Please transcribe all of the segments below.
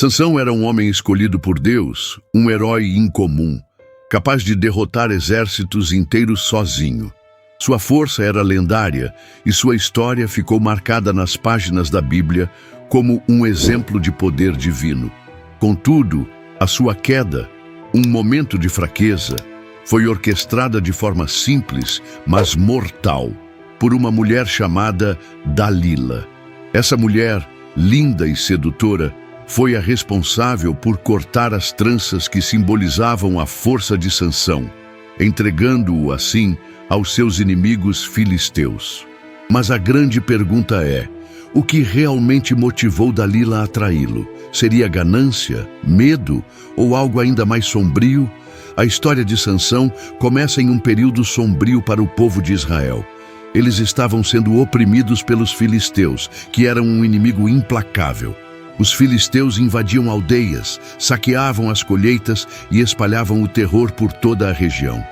Sansão era um homem escolhido por Deus, um herói incomum, capaz de derrotar exércitos inteiros sozinho. Sua força era lendária e sua história ficou marcada nas páginas da Bíblia como um exemplo de poder divino. Contudo, a sua queda, um momento de fraqueza, foi orquestrada de forma simples, mas mortal, por uma mulher chamada Dalila. Essa mulher, linda e sedutora, foi a responsável por cortar as tranças que simbolizavam a força de Sansão, entregando-o assim aos seus inimigos filisteus. Mas a grande pergunta é: o que realmente motivou Dalila a traí-lo? Seria ganância, medo ou algo ainda mais sombrio? A história de Sansão começa em um período sombrio para o povo de Israel. Eles estavam sendo oprimidos pelos filisteus, que eram um inimigo implacável. Os filisteus invadiam aldeias, saqueavam as colheitas e espalhavam o terror por toda a região.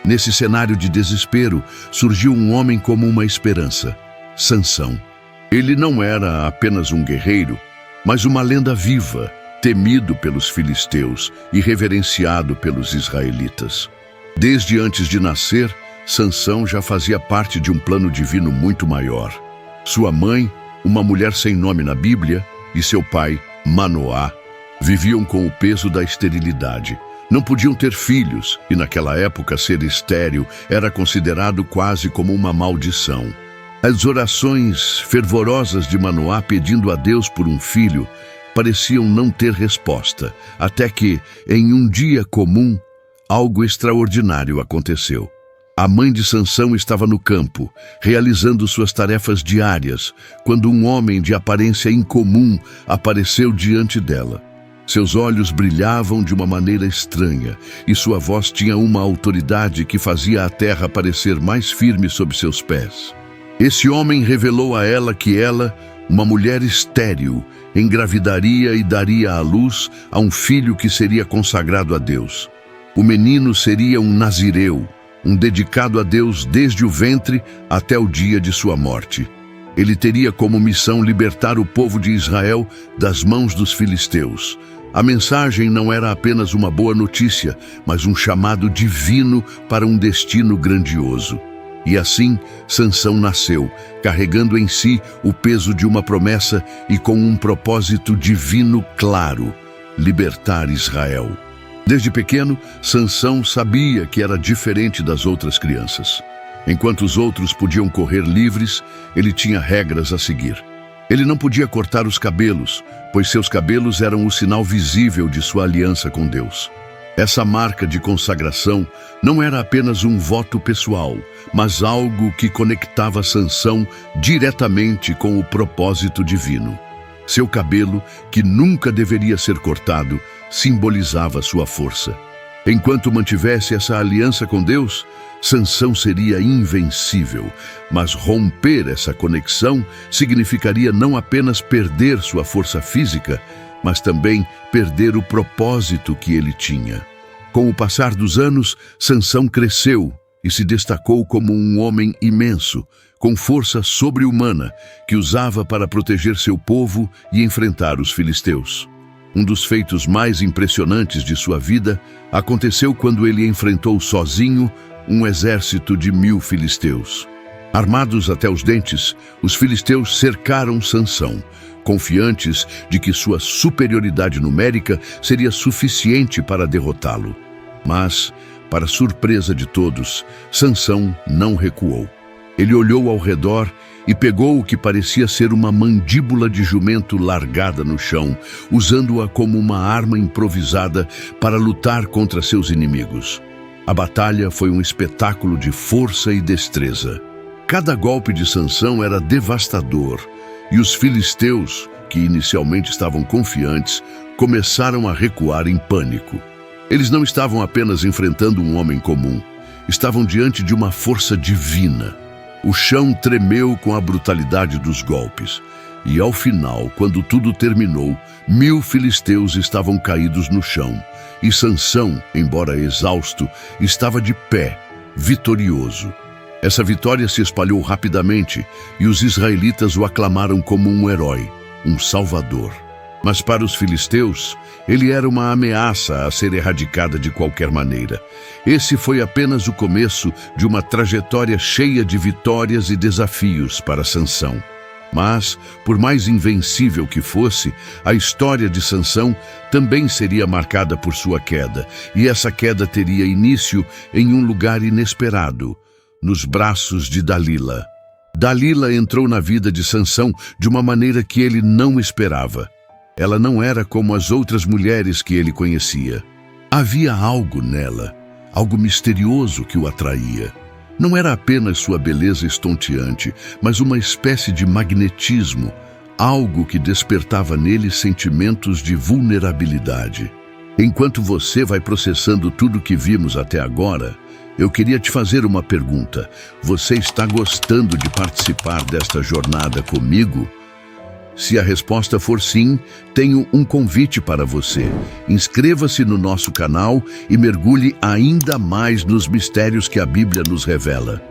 Nesse cenário de desespero, surgiu um homem como uma esperança: Sansão. Ele não era apenas um guerreiro, mas uma lenda viva, temido pelos filisteus e reverenciado pelos israelitas. Desde antes de nascer, Sansão já fazia parte de um plano divino muito maior. Sua mãe, uma mulher sem nome na Bíblia, e seu pai, Manoá, viviam com o peso da esterilidade. Não podiam ter filhos, e naquela época ser estéril era considerado quase como uma maldição. As orações fervorosas de Manoá pedindo a Deus por um filho pareciam não ter resposta, até que, em um dia comum, algo extraordinário aconteceu. A mãe de Sansão estava no campo, realizando suas tarefas diárias, quando um homem de aparência incomum apareceu diante dela. Seus olhos brilhavam de uma maneira estranha, e sua voz tinha uma autoridade que fazia a terra parecer mais firme sob seus pés. Esse homem revelou a ela que ela, uma mulher estéril, engravidaria e daria à luz a um filho que seria consagrado a Deus. O menino seria um nazireu, um dedicado a Deus desde o ventre até o dia de sua morte. Ele teria como missão libertar o povo de Israel das mãos dos filisteus. A mensagem não era apenas uma boa notícia, mas um chamado divino para um destino grandioso. E assim, Sansão nasceu, carregando em si o peso de uma promessa e com um propósito divino claro: libertar Israel. Desde pequeno, Sansão sabia que era diferente das outras crianças. Enquanto os outros podiam correr livres, ele tinha regras a seguir. Ele não podia cortar os cabelos, pois seus cabelos eram o sinal visível de sua aliança com Deus. Essa marca de consagração não era apenas um voto pessoal, mas algo que conectava Sansão diretamente com o propósito divino. Seu cabelo, que nunca deveria ser cortado, simbolizava sua força. Enquanto mantivesse essa aliança com Deus, Sansão seria invencível, mas romper essa conexão significaria não apenas perder sua força física, mas também perder o propósito que ele tinha. Com o passar dos anos, Sansão cresceu e se destacou como um homem imenso, com força sobre-humana, que usava para proteger seu povo e enfrentar os filisteus. Um dos feitos mais impressionantes de sua vida aconteceu quando ele enfrentou sozinho um exército de 1000 filisteus. Armados até os dentes, os filisteus cercaram Sansão, confiantes de que sua superioridade numérica seria suficiente para derrotá-lo. Mas, para surpresa de todos, Sansão não recuou. Ele olhou ao redor e pegou o que parecia ser uma mandíbula de jumento largada no chão, usando-a como uma arma improvisada para lutar contra seus inimigos. A batalha foi um espetáculo de força e destreza. Cada golpe de Sansão era devastador, e os filisteus, que inicialmente estavam confiantes, começaram a recuar em pânico. Eles não estavam apenas enfrentando um homem comum, estavam diante de uma força divina. O chão tremeu com a brutalidade dos golpes, e ao final, quando tudo terminou, 1000 filisteus estavam caídos no chão, e Sansão, embora exausto, estava de pé, vitorioso. Essa vitória se espalhou rapidamente, e os israelitas o aclamaram como um herói, um salvador. Mas para os filisteus, ele era uma ameaça a ser erradicada de qualquer maneira. Esse foi apenas o começo de uma trajetória cheia de vitórias e desafios para Sansão. Mas, por mais invencível que fosse, a história de Sansão também seria marcada por sua queda, e essa queda teria início em um lugar inesperado, nos braços de Dalila. Dalila entrou na vida de Sansão de uma maneira que ele não esperava. Ela não era como as outras mulheres que ele conhecia. Havia algo nela, algo misterioso que o atraía. Não era apenas sua beleza estonteante, mas uma espécie de magnetismo, algo que despertava nele sentimentos de vulnerabilidade. Enquanto você vai processando tudo que vimos até agora, eu queria te fazer uma pergunta. Você está gostando de participar desta jornada comigo? Se a resposta for sim, tenho um convite para você. Inscreva-se no nosso canal e mergulhe ainda mais nos mistérios que a Bíblia nos revela.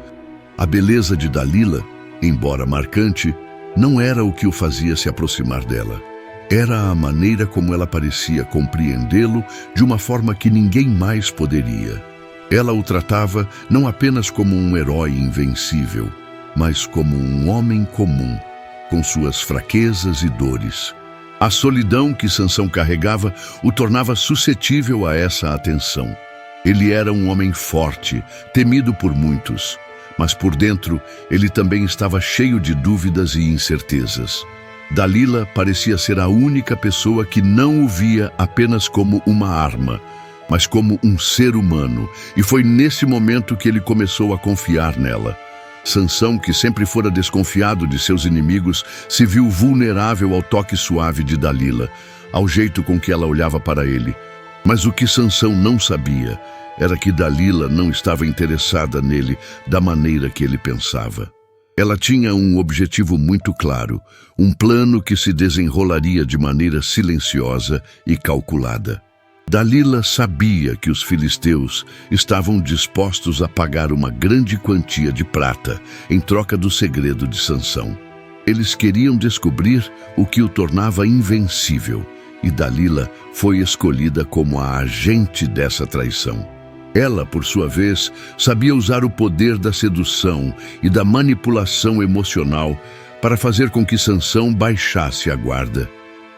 A beleza de Dalila, embora marcante, não era o que o fazia se aproximar dela. Era a maneira como ela parecia compreendê-lo de uma forma que ninguém mais poderia. Ela o tratava não apenas como um herói invencível, mas como um homem comum, com suas fraquezas e dores. A solidão que Sansão carregava o tornava suscetível a essa atenção. Ele era um homem forte, temido por muitos, mas por dentro ele também estava cheio de dúvidas e incertezas. Dalila parecia ser a única pessoa que não o via apenas como uma arma, mas como um ser humano, e foi nesse momento que ele começou a confiar nela. Sansão, que sempre fora desconfiado de seus inimigos, se viu vulnerável ao toque suave de Dalila, ao jeito com que ela olhava para ele. Mas o que Sansão não sabia era que Dalila não estava interessada nele da maneira que ele pensava. Ela tinha um objetivo muito claro, um plano que se desenrolaria de maneira silenciosa e calculada. Dalila sabia que os filisteus estavam dispostos a pagar uma grande quantia de prata em troca do segredo de Sansão. Eles queriam descobrir o que o tornava invencível, e Dalila foi escolhida como a agente dessa traição. Ela, por sua vez, sabia usar o poder da sedução e da manipulação emocional para fazer com que Sansão baixasse a guarda.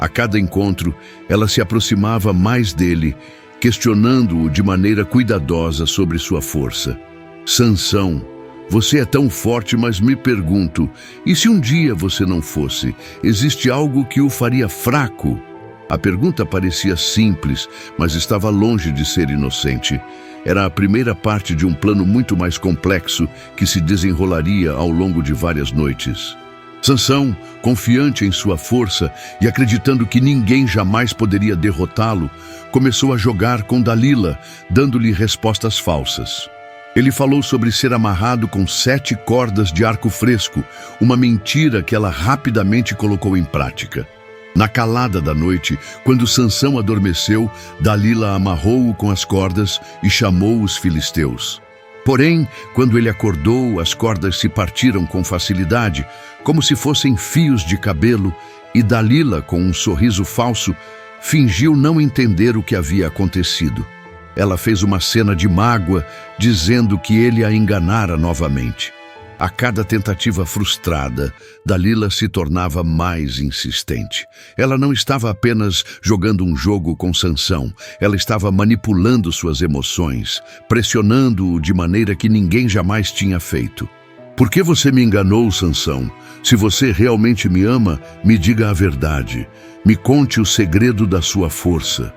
A cada encontro, ela se aproximava mais dele, questionando-o de maneira cuidadosa sobre sua força. Sansão, você é tão forte, mas me pergunto, e se um dia você não fosse? Existe algo que o faria fraco? A pergunta parecia simples, mas estava longe de ser inocente. Era a primeira parte de um plano muito mais complexo que se desenrolaria ao longo de várias noites. Sansão, confiante em sua força e acreditando que ninguém jamais poderia derrotá-lo, começou a jogar com Dalila, dando-lhe respostas falsas. Ele falou sobre ser amarrado com 7 cordas de arco fresco, uma mentira que ela rapidamente colocou em prática. Na calada da noite, quando Sansão adormeceu, Dalila amarrou-o com as cordas e chamou os filisteus. Porém, quando ele acordou, as cordas se partiram com facilidade, como se fossem fios de cabelo, e Dalila, com um sorriso falso, fingiu não entender o que havia acontecido. Ela fez uma cena de mágoa, dizendo que ele a enganara novamente. A cada tentativa frustrada, Dalila se tornava mais insistente. Ela não estava apenas jogando um jogo com Sansão, ela estava manipulando suas emoções, pressionando-o de maneira que ninguém jamais tinha feito. Por que você me enganou, Sansão? Se você realmente me ama, me diga a verdade. Me conte o segredo da sua força.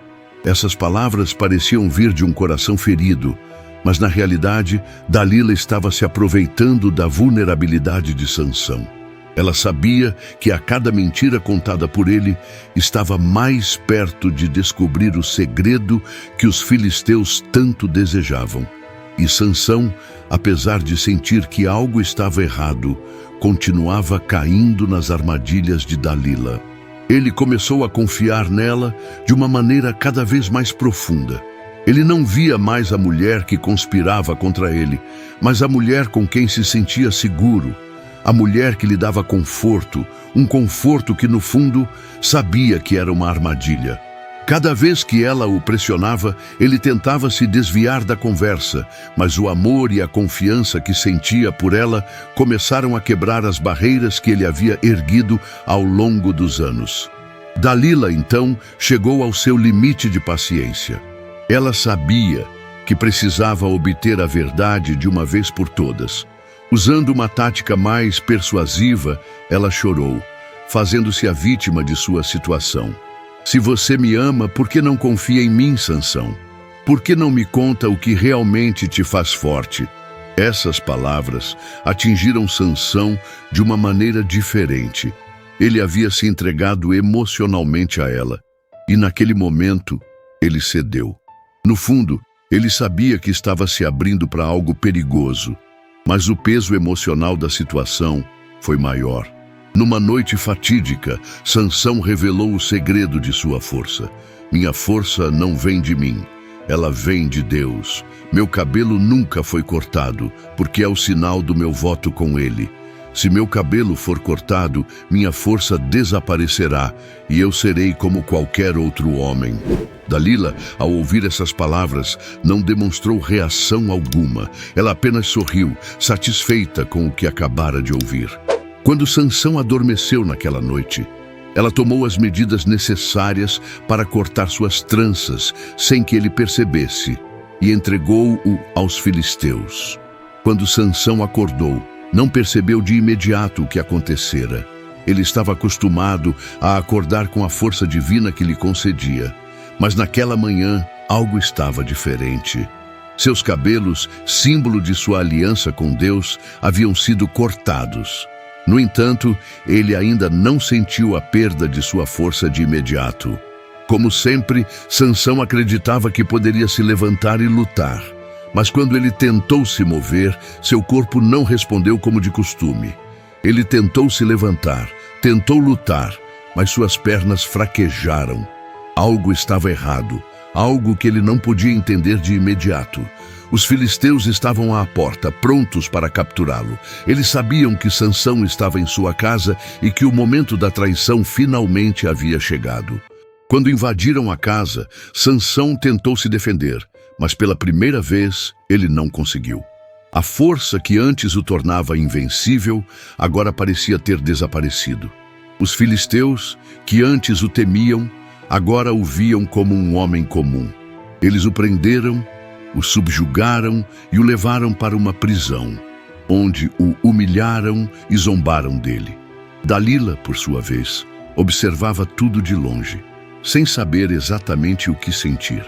Essas palavras pareciam vir de um coração ferido, mas na realidade, Dalila estava se aproveitando da vulnerabilidade de Sansão. Ela sabia que a cada mentira contada por ele estava mais perto de descobrir o segredo que os filisteus tanto desejavam. E Sansão, apesar de sentir que algo estava errado, continuava caindo nas armadilhas de Dalila. Ele começou a confiar nela de uma maneira cada vez mais profunda. Ele não via mais a mulher que conspirava contra ele, mas a mulher com quem se sentia seguro. a mulher que lhe dava conforto, um conforto que no fundo sabia que era uma armadilha. Cada vez que ela o pressionava, ele tentava se desviar da conversa, mas o amor e a confiança que sentia por ela começaram a quebrar as barreiras que ele havia erguido ao longo dos anos. Dalila, então, chegou ao seu limite de paciência. Ela sabia que precisava obter a verdade de uma vez por todas. Usando uma tática mais persuasiva, ela chorou, fazendo-se a vítima de sua situação. Se você me ama, por que não confia em mim, Sansão? Por que não me conta o que realmente te faz forte? Essas palavras atingiram Sansão de uma maneira diferente. Ele havia se entregado emocionalmente a ela, e naquele momento ele cedeu. No fundo, ele sabia que estava se abrindo para algo perigoso, mas o peso emocional da situação foi maior. Numa noite fatídica, Sansão revelou o segredo de sua força. Minha força não vem de mim, ela vem de Deus. Meu cabelo nunca foi cortado, porque é o sinal do meu voto com Ele. Se meu cabelo for cortado, minha força desaparecerá, e eu serei como qualquer outro homem. Dalila, ao ouvir essas palavras, não demonstrou reação alguma. Ela apenas sorriu, satisfeita com o que acabara de ouvir. Quando Sansão adormeceu naquela noite, ela tomou as medidas necessárias para cortar suas tranças, sem que ele percebesse, e entregou-o aos filisteus. Quando Sansão acordou, não percebeu de imediato o que acontecera. Ele estava acostumado a acordar com a força divina que lhe concedia. Mas naquela manhã, algo estava diferente. Seus cabelos, símbolo de sua aliança com Deus, haviam sido cortados. No entanto, ele ainda não sentiu a perda de sua força de imediato. Como sempre, Sansão acreditava que poderia se levantar e lutar. Mas quando ele tentou se mover, seu corpo não respondeu como de costume. Ele tentou se levantar, tentou lutar, mas suas pernas fraquejaram. Algo estava errado, algo que ele não podia entender de imediato. Os filisteus estavam à porta, prontos para capturá-lo. Eles sabiam que Sansão estava em sua casa e que o momento da traição finalmente havia chegado. Quando invadiram a casa, Sansão tentou se defender, mas pela primeira vez ele não conseguiu. A força que antes o tornava invencível, agora parecia ter desaparecido. Os filisteus, que antes o temiam, agora o viam como um homem comum. Eles o prenderam, o subjugaram e o levaram para uma prisão, onde o humilharam e zombaram dele. Dalila, por sua vez, observava tudo de longe, sem saber exatamente o que sentir.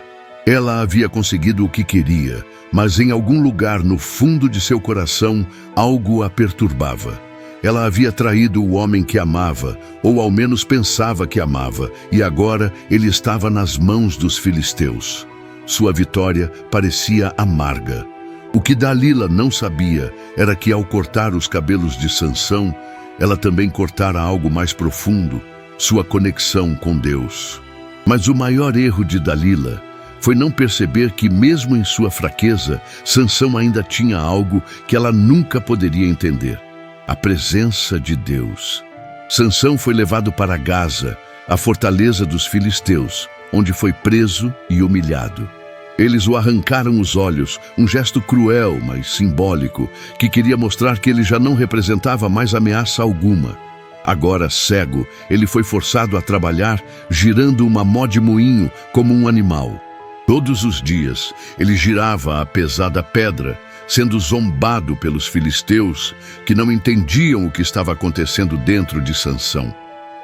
Ela havia conseguido o que queria, mas em algum lugar no fundo de seu coração, algo a perturbava. Ela havia traído o homem que amava, ou ao menos pensava que amava, e agora ele estava nas mãos dos filisteus. Sua vitória parecia amarga. O que Dalila não sabia era que, ao cortar os cabelos de Sansão, ela também cortara algo mais profundo, sua conexão com Deus. Mas o maior erro de Dalila foi não perceber que, mesmo em sua fraqueza, Sansão ainda tinha algo que ela nunca poderia entender: a presença de Deus. Sansão foi levado para Gaza, a fortaleza dos filisteus, onde foi preso e humilhado. Eles o arrancaram os olhos, um gesto cruel, mas simbólico, que queria mostrar que ele já não representava mais ameaça alguma. Agora, cego, ele foi forçado a trabalhar, girando uma mó de moinho como um animal. Todos os dias, ele girava a pesada pedra, sendo zombado pelos filisteus, que não entendiam o que estava acontecendo dentro de Sansão.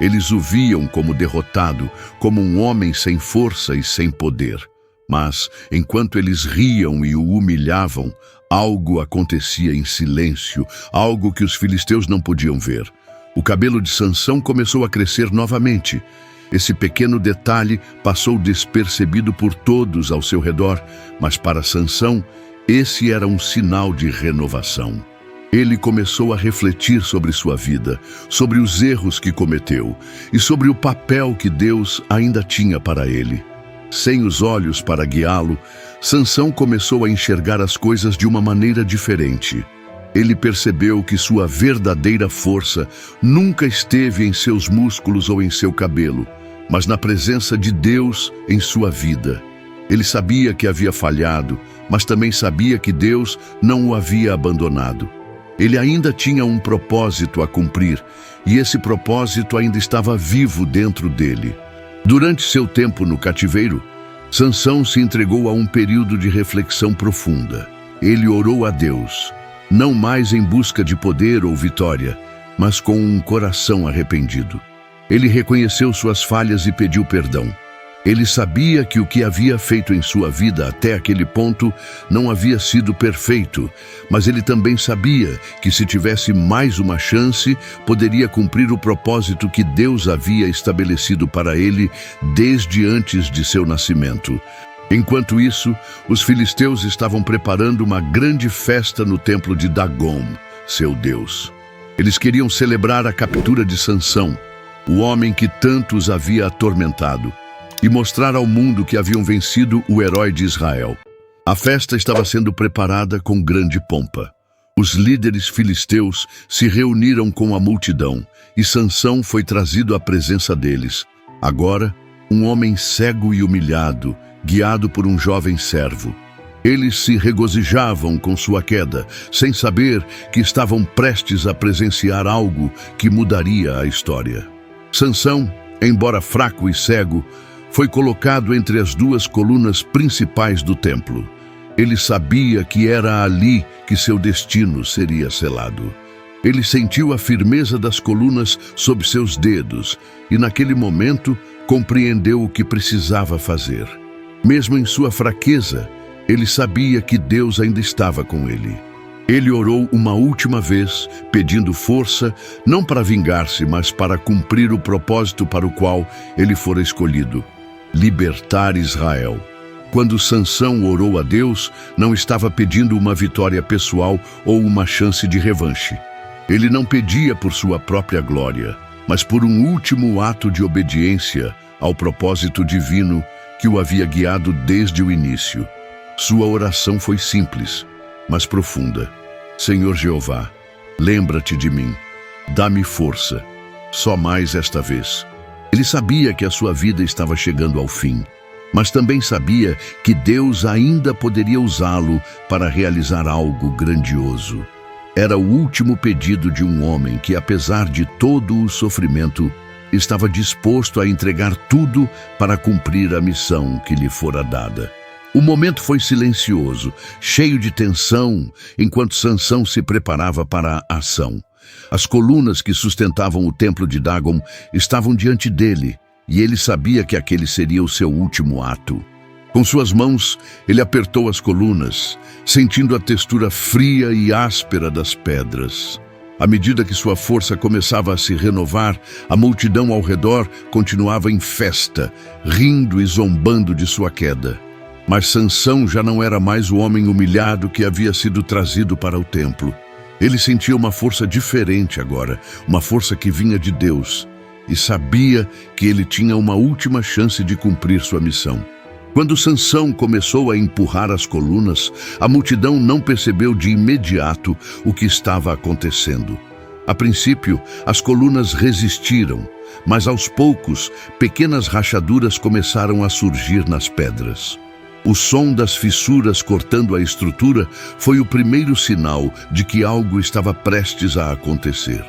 Eles o viam como derrotado, como um homem sem força e sem poder. Mas, enquanto eles riam e o humilhavam, algo acontecia em silêncio, algo que os filisteus não podiam ver. O cabelo de Sansão começou a crescer novamente. Esse pequeno detalhe passou despercebido por todos ao seu redor, mas para Sansão, esse era um sinal de renovação. Ele começou a refletir sobre sua vida, sobre os erros que cometeu e sobre o papel que Deus ainda tinha para ele. Sem os olhos para guiá-lo, Sansão começou a enxergar as coisas de uma maneira diferente. Ele percebeu que sua verdadeira força nunca esteve em seus músculos ou em seu cabelo, mas na presença de Deus em sua vida. Ele sabia que havia falhado, mas também sabia que Deus não o havia abandonado. Ele ainda tinha um propósito a cumprir, e esse propósito ainda estava vivo dentro dele. Durante seu tempo no cativeiro, Sansão se entregou a um período de reflexão profunda. Ele orou a Deus, não mais em busca de poder ou vitória, mas com um coração arrependido. Ele reconheceu suas falhas e pediu perdão. Ele sabia que o que havia feito em sua vida até aquele ponto não havia sido perfeito, mas ele também sabia que se tivesse mais uma chance, poderia cumprir o propósito que Deus havia estabelecido para ele desde antes de seu nascimento. Enquanto isso, os filisteus estavam preparando uma grande festa no templo de Dagom, seu deus. Eles queriam celebrar a captura de Sansão, o homem que tanto os havia atormentado, e mostrar ao mundo que haviam vencido o herói de Israel. A festa estava sendo preparada com grande pompa. Os líderes filisteus se reuniram com a multidão, e Sansão foi trazido à presença deles. Agora, um homem cego e humilhado, guiado por um jovem servo. Eles se regozijavam com sua queda, sem saber que estavam prestes a presenciar algo que mudaria a história. Sansão, embora fraco e cego, foi colocado entre as duas colunas principais do templo. Ele sabia que era ali que seu destino seria selado. Ele sentiu a firmeza das colunas sob seus dedos e, naquele momento, compreendeu o que precisava fazer. Mesmo em sua fraqueza, ele sabia que Deus ainda estava com ele. Ele orou uma última vez, pedindo força, não para vingar-se, mas para cumprir o propósito para o qual ele fora escolhido: libertar Israel. Quando Sansão orou a Deus, não estava pedindo uma vitória pessoal ou uma chance de revanche. Ele não pedia por sua própria glória, mas por um último ato de obediência ao propósito divino que o havia guiado desde o início. Sua oração foi simples, mas profunda. Senhor Jeová, lembra-te de mim. Dá-me força, só mais esta vez. Ele sabia que a sua vida estava chegando ao fim, mas também sabia que Deus ainda poderia usá-lo para realizar algo grandioso. Era o último pedido de um homem que, apesar de todo o sofrimento, estava disposto a entregar tudo para cumprir a missão que lhe fora dada. O momento foi silencioso, cheio de tensão, enquanto Sansão se preparava para a ação. As colunas que sustentavam o templo de Dagom estavam diante dele, e ele sabia que aquele seria o seu último ato. Com suas mãos, ele apertou as colunas, sentindo a textura fria e áspera das pedras. À medida que sua força começava a se renovar, a multidão ao redor continuava em festa, rindo e zombando de sua queda. Mas Sansão já não era mais o homem humilhado que havia sido trazido para o templo. Ele sentia uma força diferente agora, uma força que vinha de Deus, e sabia que ele tinha uma última chance de cumprir sua missão. Quando Sansão começou a empurrar as colunas, a multidão não percebeu de imediato o que estava acontecendo. A princípio, as colunas resistiram, mas aos poucos, pequenas rachaduras começaram a surgir nas pedras. O som das fissuras cortando a estrutura foi o primeiro sinal de que algo estava prestes a acontecer.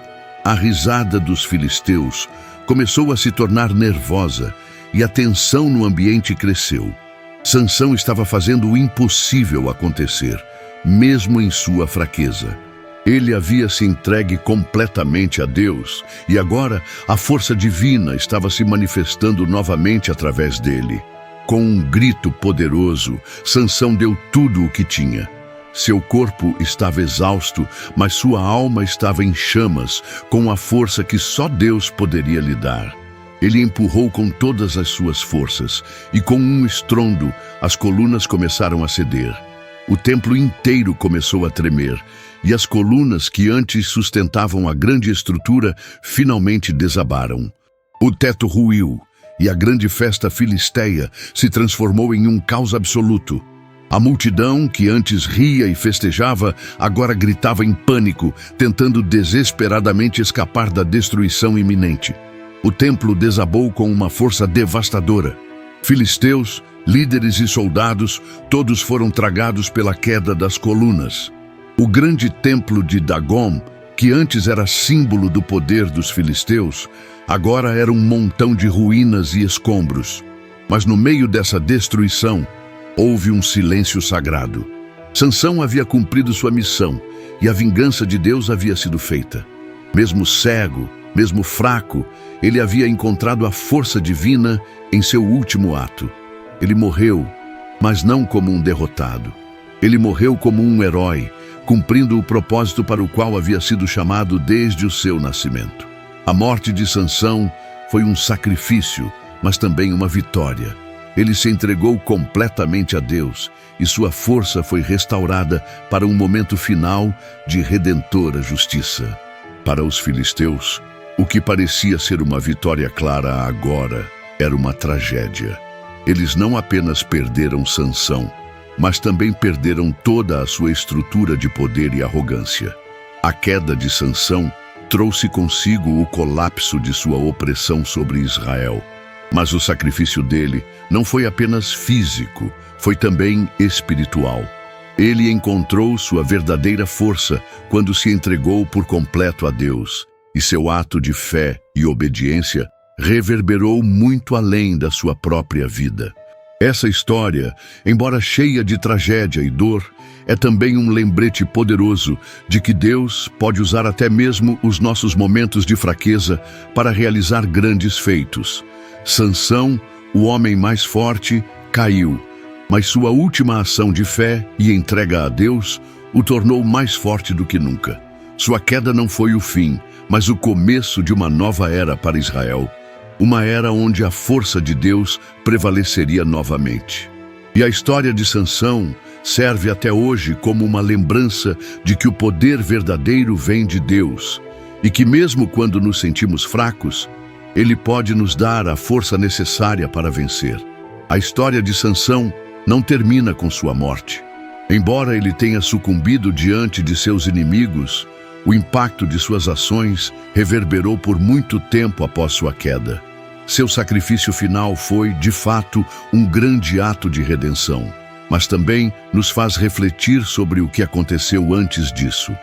A risada dos filisteus começou a se tornar nervosa e a tensão no ambiente cresceu. Sansão estava fazendo o impossível acontecer, mesmo em sua fraqueza. Ele havia se entregue completamente a Deus e agora a força divina estava se manifestando novamente através dele. Com um grito poderoso, Sansão deu tudo o que tinha. Seu corpo estava exausto, mas sua alma estava em chamas, com a força que só Deus poderia lhe dar. Ele empurrou com todas as suas forças, e com um estrondo, as colunas começaram a ceder. O templo inteiro começou a tremer, e as colunas que antes sustentavam a grande estrutura finalmente desabaram. O teto ruiu, e a grande festa filisteia se transformou em um caos absoluto. A multidão, que antes ria e festejava, agora gritava em pânico, tentando desesperadamente escapar da destruição iminente. O templo desabou com uma força devastadora. Filisteus, líderes e soldados, todos foram tragados pela queda das colunas. O grande templo de Dagom, que antes era símbolo do poder dos filisteus, agora era um montão de ruínas e escombros. Mas no meio dessa destruição, houve um silêncio sagrado. Sansão havia cumprido sua missão e a vingança de Deus havia sido feita. Mesmo cego, mesmo fraco, ele havia encontrado a força divina em seu último ato. Ele morreu, mas não como um derrotado. Ele morreu como um herói, cumprindo o propósito para o qual havia sido chamado desde o seu nascimento. A morte de Sansão foi um sacrifício, mas também uma vitória. Ele se entregou completamente a Deus e sua força foi restaurada para um momento final de redentora justiça. Para os filisteus, o que parecia ser uma vitória clara agora era uma tragédia. Eles não apenas perderam Sansão, mas também perderam toda a sua estrutura de poder e arrogância. A queda de Sansão trouxe consigo o colapso de sua opressão sobre Israel. Mas o sacrifício dele não foi apenas físico, foi também espiritual. Ele encontrou sua verdadeira força quando se entregou por completo a Deus, e seu ato de fé e obediência reverberou muito além da sua própria vida. Essa história, embora cheia de tragédia e dor, é também um lembrete poderoso de que Deus pode usar até mesmo os nossos momentos de fraqueza para realizar grandes feitos. Sansão, o homem mais forte, caiu, mas sua última ação de fé e entrega a Deus o tornou mais forte do que nunca. Sua queda não foi o fim, mas o começo de uma nova era para Israel. Uma era onde a força de Deus prevaleceria novamente. E a história de Sansão serve até hoje como uma lembrança de que o poder verdadeiro vem de Deus e que mesmo quando nos sentimos fracos, Ele pode nos dar a força necessária para vencer. A história de Sansão não termina com sua morte. Embora ele tenha sucumbido diante de seus inimigos, o impacto de suas ações reverberou por muito tempo após sua queda. Seu sacrifício final foi, de fato, um grande ato de redenção, mas também nos faz refletir sobre o que aconteceu antes disso.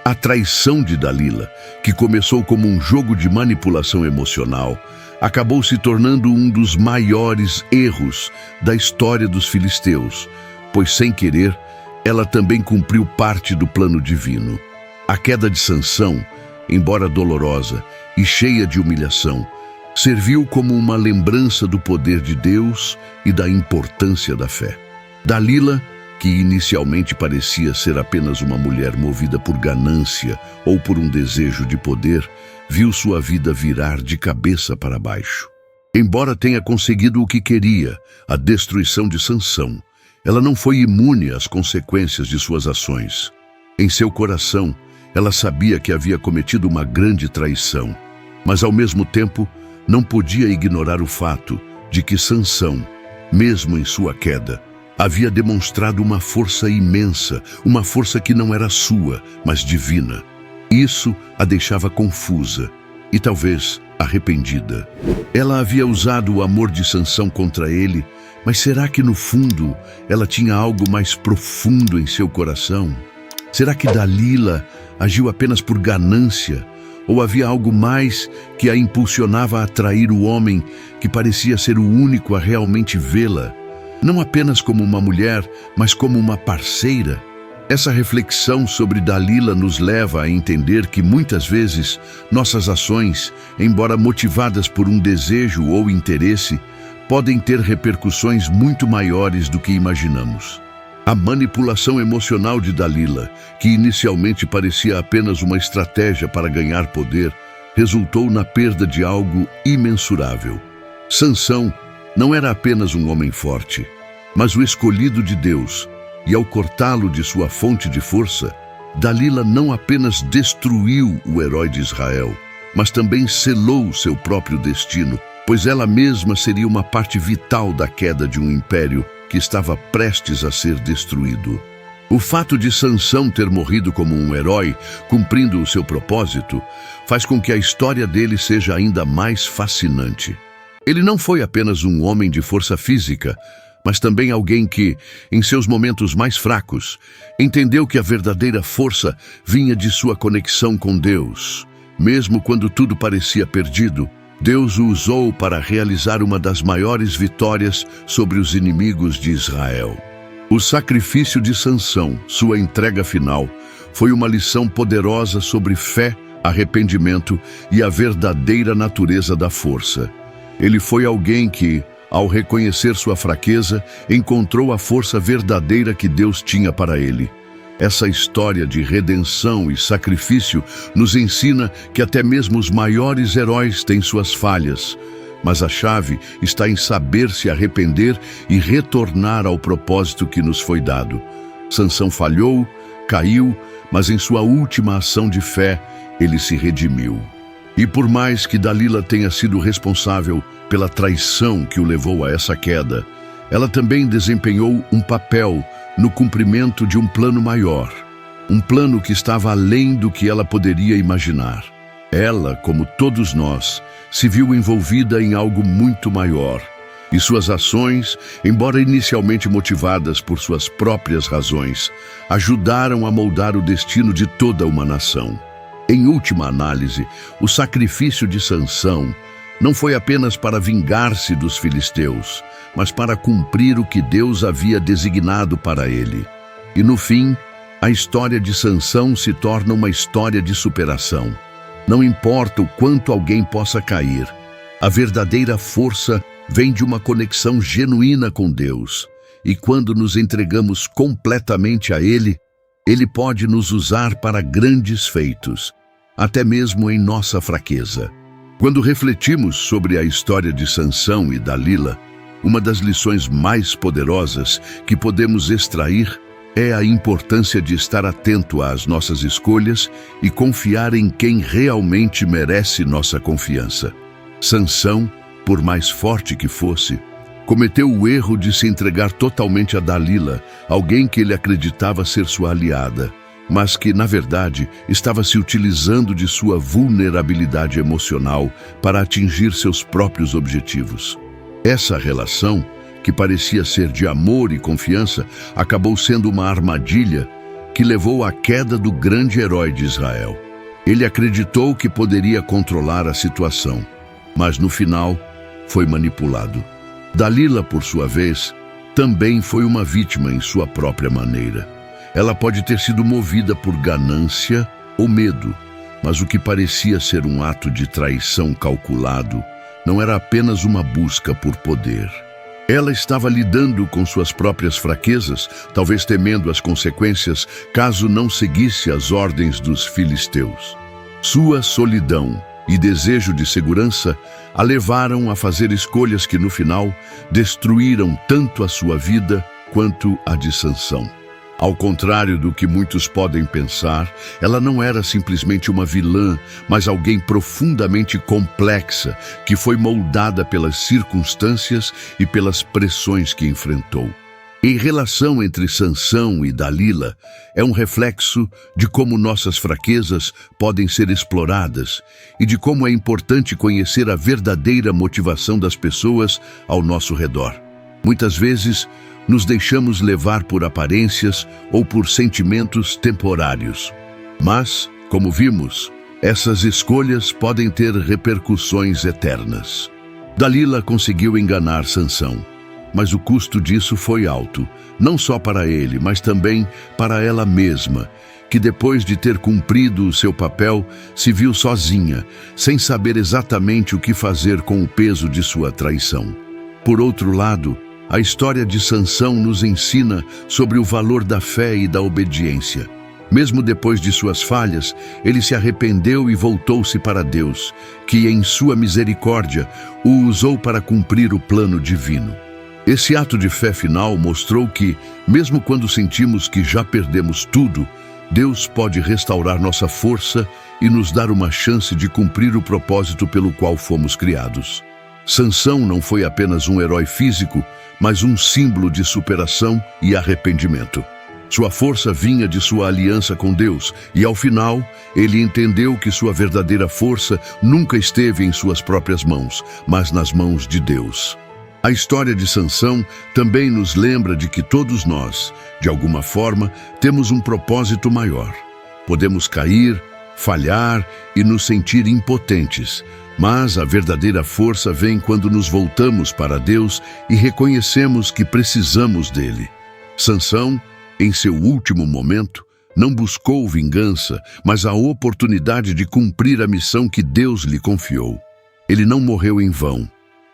A traição de Dalila, que começou como um jogo de manipulação emocional, acabou se tornando um dos maiores erros da história dos filisteus, pois sem querer, ela também cumpriu parte do plano divino. A queda de Sansão, embora dolorosa e cheia de humilhação, serviu como uma lembrança do poder de Deus e da importância da fé. Dalila, que inicialmente parecia ser apenas uma mulher movida por ganância ou por um desejo de poder, viu sua vida virar de cabeça para baixo. Embora tenha conseguido o que queria, a destruição de Sansão, ela não foi imune às consequências de suas ações. Em seu coração, ela sabia que havia cometido uma grande traição, mas ao mesmo tempo não podia ignorar o fato de que Sansão, mesmo em sua queda, havia demonstrado uma força imensa, uma força que não era sua, mas divina. Isso a deixava confusa e talvez arrependida. Ela havia usado o amor de Sansão contra ele, mas será que no fundo ela tinha algo mais profundo em seu coração? Será que Dalila agiu apenas por ganância? Ou havia algo mais que a impulsionava a trair o homem que parecia ser o único a realmente vê-la? Não apenas como uma mulher, mas como uma parceira? Essa reflexão sobre Dalila nos leva a entender que muitas vezes nossas ações, embora motivadas por um desejo ou interesse, podem ter repercussões muito maiores do que imaginamos. A manipulação emocional de Dalila, que inicialmente parecia apenas uma estratégia para ganhar poder, resultou na perda de algo imensurável. Sansão não era apenas um homem forte, mas o escolhido de Deus, e ao cortá-lo de sua fonte de força, Dalila não apenas destruiu o herói de Israel, mas também selou seu próprio destino, pois ela mesma seria uma parte vital da queda de um império que estava prestes a ser destruído. O fato de Sansão ter morrido como um herói, cumprindo o seu propósito, faz com que a história dele seja ainda mais fascinante. Ele não foi apenas um homem de força física, mas também alguém que, em seus momentos mais fracos, entendeu que a verdadeira força vinha de sua conexão com Deus. Mesmo quando tudo parecia perdido, Deus o usou para realizar uma das maiores vitórias sobre os inimigos de Israel. O sacrifício de Sansão, sua entrega final, foi uma lição poderosa sobre fé, arrependimento e a verdadeira natureza da força. Ele foi alguém que, ao reconhecer sua fraqueza, encontrou a força verdadeira que Deus tinha para ele. Essa história de redenção e sacrifício nos ensina que até mesmo os maiores heróis têm suas falhas, mas a chave está em saber se arrepender e retornar ao propósito que nos foi dado. Sansão falhou, caiu, mas em sua última ação de fé, ele se redimiu. E por mais que Dalila tenha sido responsável pela traição que o levou a essa queda, ela também desempenhou um papel no cumprimento de um plano maior, um plano que estava além do que ela poderia imaginar. Ela, como todos nós, se viu envolvida em algo muito maior, e suas ações, embora inicialmente motivadas por suas próprias razões, ajudaram a moldar o destino de toda uma nação. Em última análise, o sacrifício de Sansão não foi apenas para vingar-se dos filisteus, mas para cumprir o que Deus havia designado para ele. E no fim, a história de Sansão se torna uma história de superação. Não importa o quanto alguém possa cair, a verdadeira força vem de uma conexão genuína com Deus. E quando nos entregamos completamente a Ele, Ele pode nos usar para grandes feitos, até mesmo em nossa fraqueza. Quando refletimos sobre a história de Sansão e Dalila, uma das lições mais poderosas que podemos extrair é a importância de estar atento às nossas escolhas e confiar em quem realmente merece nossa confiança. Sansão, por mais forte que fosse, cometeu o erro de se entregar totalmente a Dalila, alguém que ele acreditava ser sua aliada, mas que, na verdade, estava se utilizando de sua vulnerabilidade emocional para atingir seus próprios objetivos. Essa relação, que parecia ser de amor e confiança, acabou sendo uma armadilha que levou à queda do grande herói de Israel. Ele acreditou que poderia controlar a situação, mas no final foi manipulado. Dalila, por sua vez, também foi uma vítima em sua própria maneira. Ela pode ter sido movida por ganância ou medo, mas o que parecia ser um ato de traição calculado não era apenas uma busca por poder. Ela estava lidando com suas próprias fraquezas, talvez temendo as consequências caso não seguisse as ordens dos filisteus. Sua solidão e desejo de segurança a levaram a fazer escolhas que, no final, destruíram tanto a sua vida quanto a de Sansão. Ao contrário do que muitos podem pensar, ela não era simplesmente uma vilã, mas alguém profundamente complexa, que foi moldada pelas circunstâncias e pelas pressões que enfrentou. A relação entre Sansão e Dalila é um reflexo de como nossas fraquezas podem ser exploradas e de como é importante conhecer a verdadeira motivação das pessoas ao nosso redor. Muitas vezes, nos deixamos levar por aparências ou por sentimentos temporários. Mas, como vimos, essas escolhas podem ter repercussões eternas. Dalila conseguiu enganar Sansão, mas o custo disso foi alto, não só para ele, mas também para ela mesma, que depois de ter cumprido o seu papel, se viu sozinha, sem saber exatamente o que fazer com o peso de sua traição. Por outro lado, a história de Sansão nos ensina sobre o valor da fé e da obediência. Mesmo depois de suas falhas, ele se arrependeu e voltou-se para Deus, que em sua misericórdia o usou para cumprir o plano divino. Esse ato de fé final mostrou que, mesmo quando sentimos que já perdemos tudo, Deus pode restaurar nossa força e nos dar uma chance de cumprir o propósito pelo qual fomos criados. Sansão não foi apenas um herói físico, mas um símbolo de superação e arrependimento. Sua força vinha de sua aliança com Deus e, ao final, ele entendeu que sua verdadeira força nunca esteve em suas próprias mãos, mas nas mãos de Deus. A história de Sansão também nos lembra de que todos nós, de alguma forma, temos um propósito maior. Podemos cair, falhar e nos sentir impotentes, mas a verdadeira força vem quando nos voltamos para Deus e reconhecemos que precisamos dele. Sansão, em seu último momento, não buscou vingança, mas a oportunidade de cumprir a missão que Deus lhe confiou. Ele não morreu em vão.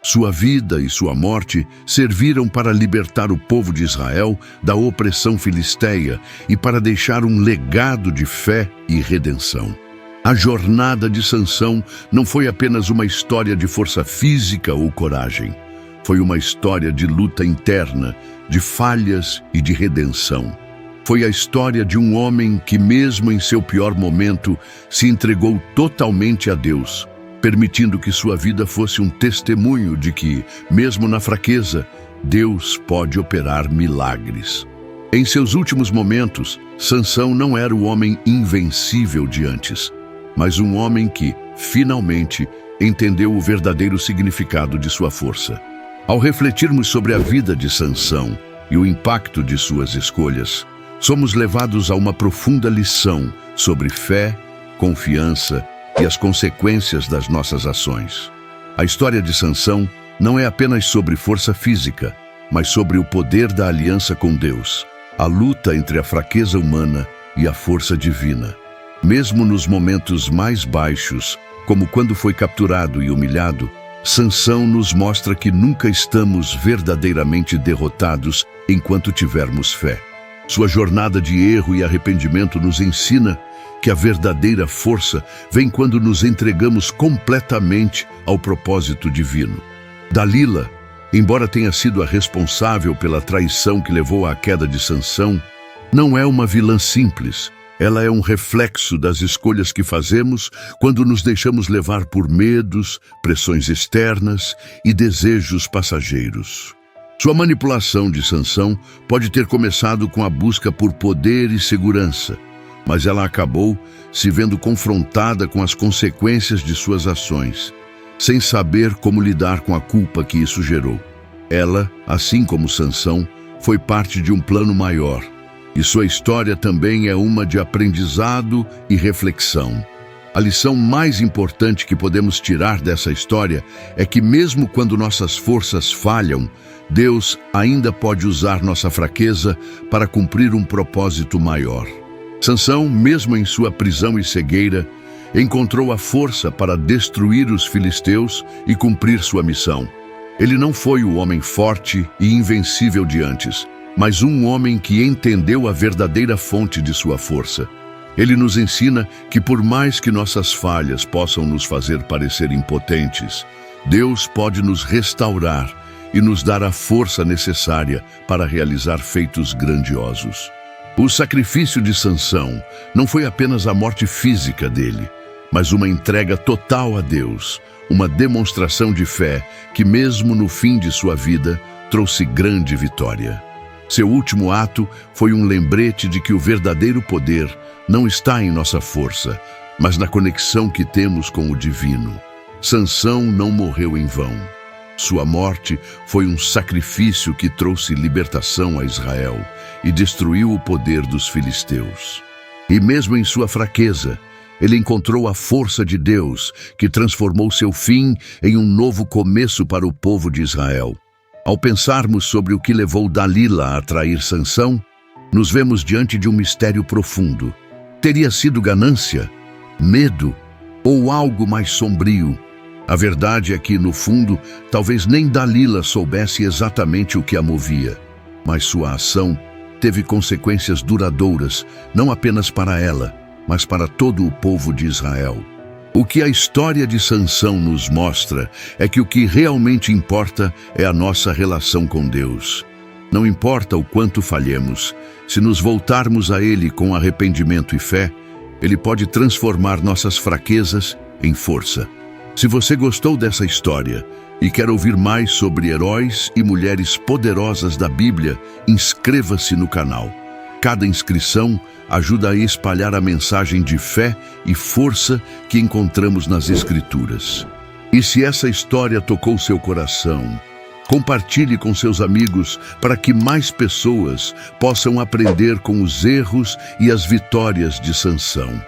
Sua vida e sua morte serviram para libertar o povo de Israel da opressão filisteia e para deixar um legado de fé e redenção. A jornada de Sansão não foi apenas uma história de força física ou coragem. Foi uma história de luta interna, de falhas e de redenção. Foi a história de um homem que, mesmo em seu pior momento, se entregou totalmente a Deus, permitindo que sua vida fosse um testemunho de que, mesmo na fraqueza, Deus pode operar milagres. Em seus últimos momentos, Sansão não era o homem invencível de antes, mas um homem que, finalmente, entendeu o verdadeiro significado de sua força. Ao refletirmos sobre a vida de Sansão e o impacto de suas escolhas, somos levados a uma profunda lição sobre fé, confiança e as consequências das nossas ações. A história de Sansão não é apenas sobre força física, mas sobre o poder da aliança com Deus, a luta entre a fraqueza humana e a força divina. Mesmo nos momentos mais baixos, como quando foi capturado e humilhado, Sansão nos mostra que nunca estamos verdadeiramente derrotados enquanto tivermos fé. Sua jornada de erro e arrependimento nos ensina que a verdadeira força vem quando nos entregamos completamente ao propósito divino. Dalila, embora tenha sido a responsável pela traição que levou à queda de Sansão, não é uma vilã simples. Ela é um reflexo das escolhas que fazemos quando nos deixamos levar por medos, pressões externas e desejos passageiros. Sua manipulação de Sansão pode ter começado com a busca por poder e segurança, mas ela acabou se vendo confrontada com as consequências de suas ações, sem saber como lidar com a culpa que isso gerou. Ela, assim como Sansão, foi parte de um plano maior, e sua história também é uma de aprendizado e reflexão. A lição mais importante que podemos tirar dessa história é que mesmo quando nossas forças falham, Deus ainda pode usar nossa fraqueza para cumprir um propósito maior. Sansão, mesmo em sua prisão e cegueira, encontrou a força para destruir os filisteus e cumprir sua missão. Ele não foi o homem forte e invencível de antes, mas um homem que entendeu a verdadeira fonte de sua força. Ele nos ensina que por mais que nossas falhas possam nos fazer parecer impotentes, Deus pode nos restaurar e nos dar a força necessária para realizar feitos grandiosos. O sacrifício de Sansão não foi apenas a morte física dele, mas uma entrega total a Deus, uma demonstração de fé que, mesmo no fim de sua vida, trouxe grande vitória. Seu último ato foi um lembrete de que o verdadeiro poder não está em nossa força, mas na conexão que temos com o divino. Sansão não morreu em vão. Sua morte foi um sacrifício que trouxe libertação a Israel e destruiu o poder dos filisteus. E mesmo em sua fraqueza, ele encontrou a força de Deus, que transformou seu fim em um novo começo para o povo de Israel. Ao pensarmos sobre o que levou Dalila a trair Sansão, nos vemos diante de um mistério profundo. Teria sido ganância, medo ou algo mais sombrio? A verdade é que, no fundo, talvez nem Dalila soubesse exatamente o que a movia, mas sua ação teve consequências duradouras, não apenas para ela, mas para todo o povo de Israel. O que a história de Sansão nos mostra é que o que realmente importa é a nossa relação com Deus. Não importa o quanto falhemos, se nos voltarmos a Ele com arrependimento e fé, Ele pode transformar nossas fraquezas em força. Se você gostou dessa história, e quer ouvir mais sobre heróis e mulheres poderosas da Bíblia, inscreva-se no canal. Cada inscrição ajuda a espalhar a mensagem de fé e força que encontramos nas Escrituras. E se essa história tocou seu coração, compartilhe com seus amigos para que mais pessoas possam aprender com os erros e as vitórias de Sansão.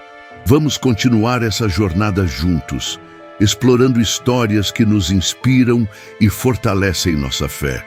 Vamos continuar essa jornada juntos, explorando histórias que nos inspiram e fortalecem nossa fé.